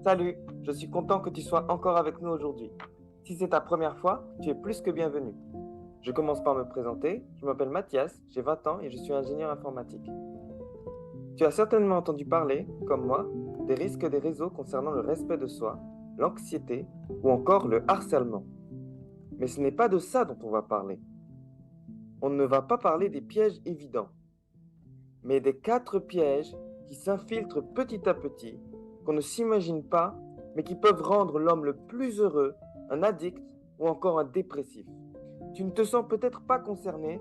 Salut, je suis content que tu sois encore avec nous aujourd'hui. Si c'est ta première fois, tu es plus que bienvenu. Je commence par me présenter. Je m'appelle Mathias, j'ai 20 ans et je suis ingénieur informatique. Tu as certainement entendu parler, comme moi, des risques des réseaux concernant le respect de soi, l'anxiété ou encore le harcèlement. Mais ce n'est pas de ça dont on va parler. On ne va pas parler des pièges évidents, mais des 4 pièges qui s'infiltrent petit à petit, qu'on ne s'imagine pas, mais qui peuvent rendre l'homme le plus heureux, un addict ou encore un dépressif. Tu ne te sens peut-être pas concerné,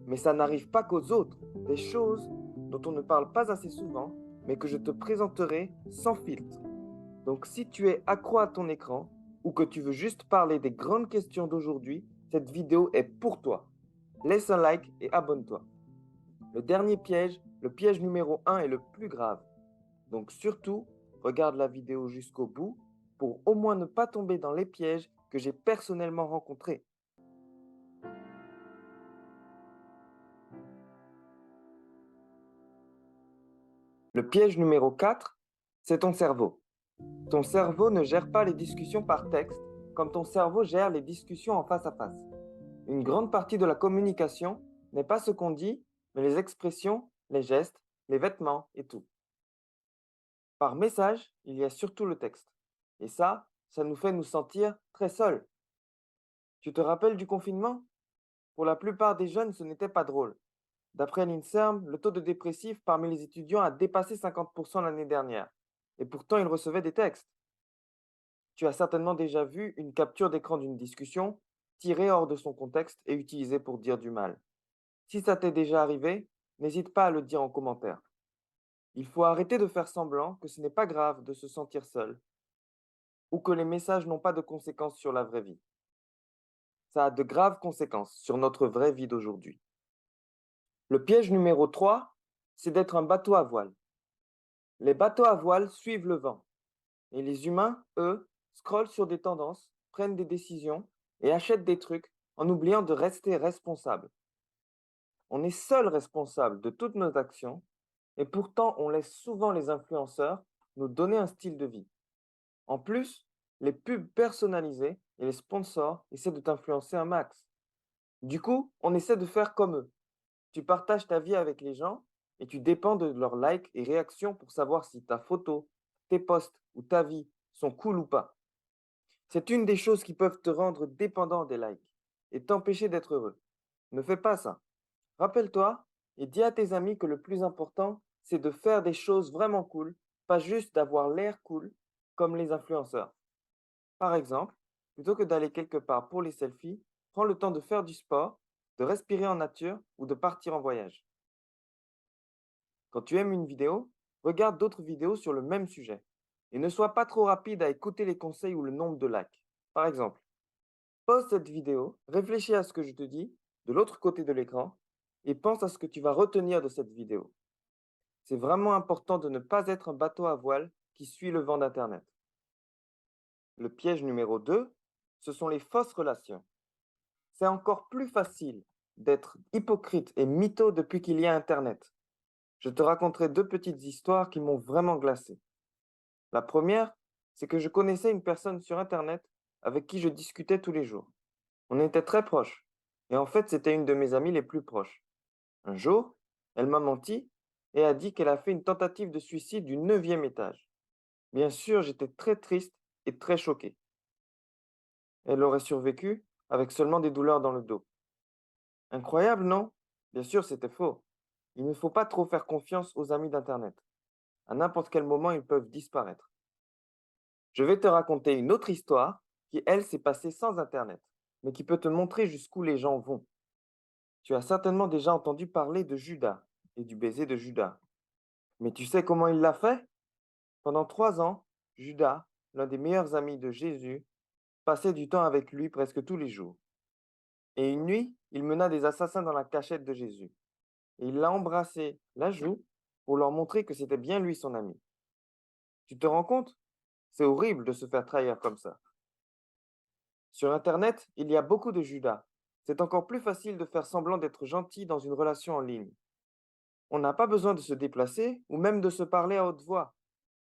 mais ça n'arrive pas qu'aux autres, des choses dont on ne parle pas assez souvent, mais que je te présenterai sans filtre. Donc si tu es accro à ton écran ou que tu veux juste parler des grandes questions d'aujourd'hui, cette vidéo est pour toi. Laisse un like et abonne-toi. Le dernier piège, le piège numéro 1 est le plus grave. Donc surtout, regarde la vidéo jusqu'au bout pour au moins ne pas tomber dans les pièges que j'ai personnellement rencontrés. Le piège numéro 4, c'est ton cerveau. Ton cerveau ne gère pas les discussions par texte comme ton cerveau gère les discussions en face à face. Une grande partie de la communication n'est pas ce qu'on dit, mais les expressions, les gestes, les vêtements et tout. Par message, il y a surtout le texte. Et ça nous fait nous sentir très seuls. Tu te rappelles du confinement? Pour la plupart des jeunes, ce n'était pas drôle. D'après l'INSERM, le taux de dépressif parmi les étudiants a dépassé 50% l'année dernière. Et pourtant, ils recevaient des textes. Tu as certainement déjà vu une capture d'écran d'une discussion tirée hors de son contexte et utilisée pour dire du mal. Si ça t'est déjà arrivé, n'hésite pas à le dire en commentaire. Il faut arrêter de faire semblant que ce n'est pas grave de se sentir seul ou que les messages n'ont pas de conséquences sur la vraie vie. Ça a de graves conséquences sur notre vraie vie d'aujourd'hui. Le piège numéro 3, c'est d'être un bateau à voile. Les bateaux à voile suivent le vent. Et les humains, eux, scrollent sur des tendances, prennent des décisions et achètent des trucs en oubliant de rester responsables. On est seul responsable de toutes nos actions et pourtant on laisse souvent les influenceurs nous donner un style de vie. En plus, les pubs personnalisées et les sponsors essaient de t'influencer un max. Du coup, on essaie de faire comme eux. Tu partages ta vie avec les gens et tu dépends de leurs likes et réactions pour savoir si ta photo, tes posts ou ta vie sont cool ou pas. C'est une des choses qui peuvent te rendre dépendant des likes et t'empêcher d'être heureux. Ne fais pas ça. Rappelle-toi et dis à tes amis que le plus important, c'est de faire des choses vraiment cool, pas juste d'avoir l'air cool comme les influenceurs. Par exemple, plutôt que d'aller quelque part pour les selfies, prends le temps de faire du sport, de respirer en nature ou de partir en voyage. Quand tu aimes une vidéo, regarde d'autres vidéos sur le même sujet. Et ne sois pas trop rapide à écouter les conseils ou le nombre de likes. Par exemple, pause cette vidéo, réfléchis à ce que je te dis de l'autre côté de l'écran et pense à ce que tu vas retenir de cette vidéo. C'est vraiment important de ne pas être un bateau à voile qui suit le vent d'Internet. Le piège numéro 2, ce sont les fausses relations. C'est encore plus facile d'être hypocrite et mytho depuis qu'il y a Internet. Je te raconterai 2 petites histoires qui m'ont vraiment glacé. La première, c'est que je connaissais une personne sur Internet avec qui je discutais tous les jours. On était très proches, et en fait, c'était une de mes amies les plus proches. Un jour, elle m'a menti et a dit qu'elle a fait une tentative de suicide du 9e étage. Bien sûr, j'étais très triste et très choqué. Elle aurait survécu avec seulement des douleurs dans le dos. Incroyable, non? Bien sûr, c'était faux. Il ne faut pas trop faire confiance aux amis d'Internet. À n'importe quel moment, ils peuvent disparaître. Je vais te raconter une autre histoire qui, elle, s'est passée sans Internet, mais qui peut te montrer jusqu'où les gens vont. Tu as certainement déjà entendu parler de Judas et du baiser de Judas. Mais tu sais comment il l'a fait? Pendant 3 ans, Judas, l'un des meilleurs amis de Jésus, passait du temps avec lui presque tous les jours. Et une nuit, il mena des assassins dans la cachette de Jésus. Et il l'a embrassé la joue pour leur montrer que c'était bien lui son ami. Tu te rends compte? C'est horrible de se faire trahir comme ça. Sur Internet, il y a beaucoup de Judas. C'est encore plus facile de faire semblant d'être gentil dans une relation en ligne. On n'a pas besoin de se déplacer ou même de se parler à haute voix.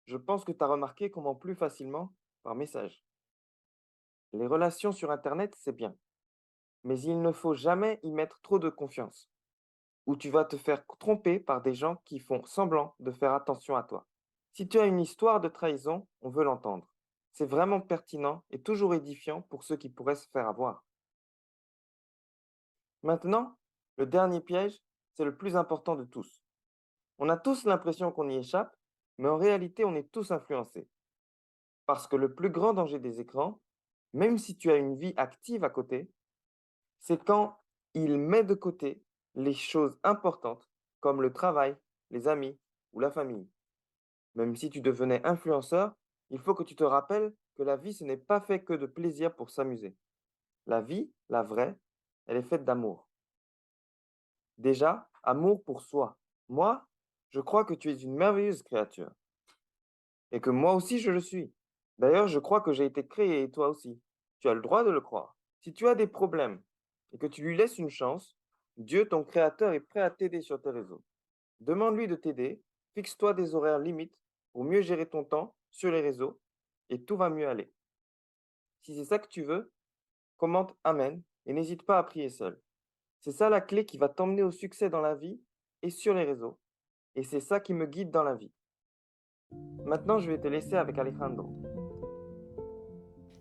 je pense que tu as remarqué comment plus facilement par message. Les relations sur Internet, c'est bien, mais il ne faut jamais y mettre trop de confiance, ou tu vas te faire tromper par des gens qui font semblant de faire attention à toi. Si tu as une histoire de trahison, on veut l'entendre. C'est vraiment pertinent et toujours édifiant pour ceux qui pourraient se faire avoir. Maintenant, le dernier piège, c'est le plus important de tous. On a tous l'impression qu'on y échappe, mais en réalité, on est tous influencés. Parce que le plus grand danger des écrans, même si tu as une vie active à côté, c'est quand il met de côté les choses importantes comme le travail, les amis ou la famille. Même si tu devenais influenceur, il faut que tu te rappelles que la vie, ce n'est pas fait que de plaisir pour s'amuser. La vie, la vraie, elle est faite d'amour. Déjà, amour pour soi. Moi, je crois que tu es une merveilleuse créature et que moi aussi je le suis. D'ailleurs, je crois que j'ai été créé et toi aussi. Tu as le droit de le croire. Si tu as des problèmes et que tu lui laisses une chance, Dieu, ton créateur, est prêt à t'aider sur tes réseaux. Demande-lui de t'aider, fixe-toi des horaires limites pour mieux gérer ton temps sur les réseaux et tout va mieux aller. Si c'est ça que tu veux, commente Amen et n'hésite pas à prier seul. C'est ça la clé qui va t'emmener au succès dans la vie et sur les réseaux. Et c'est ça qui me guide dans la vie. Maintenant, je vais te laisser avec Alejandro.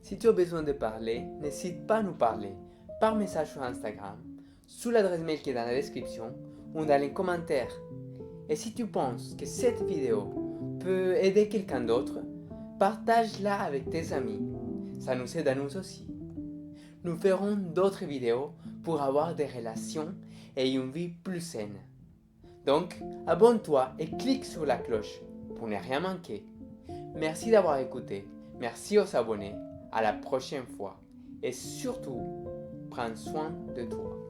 Si tu as besoin de parler, n'hésite pas à nous parler par message sur Instagram, sous l'adresse mail qui est dans la description ou dans les commentaires. Et si tu penses que cette vidéo peut aider quelqu'un d'autre, partage-la avec tes amis. Ça nous aide à nous aussi. Nous ferons d'autres vidéos pour avoir des relations et une vie plus saine. Donc, abonne-toi et clique sur la cloche pour ne rien manquer. Merci d'avoir écouté. Merci aux abonnés. À la prochaine fois. Et surtout, prends soin de toi.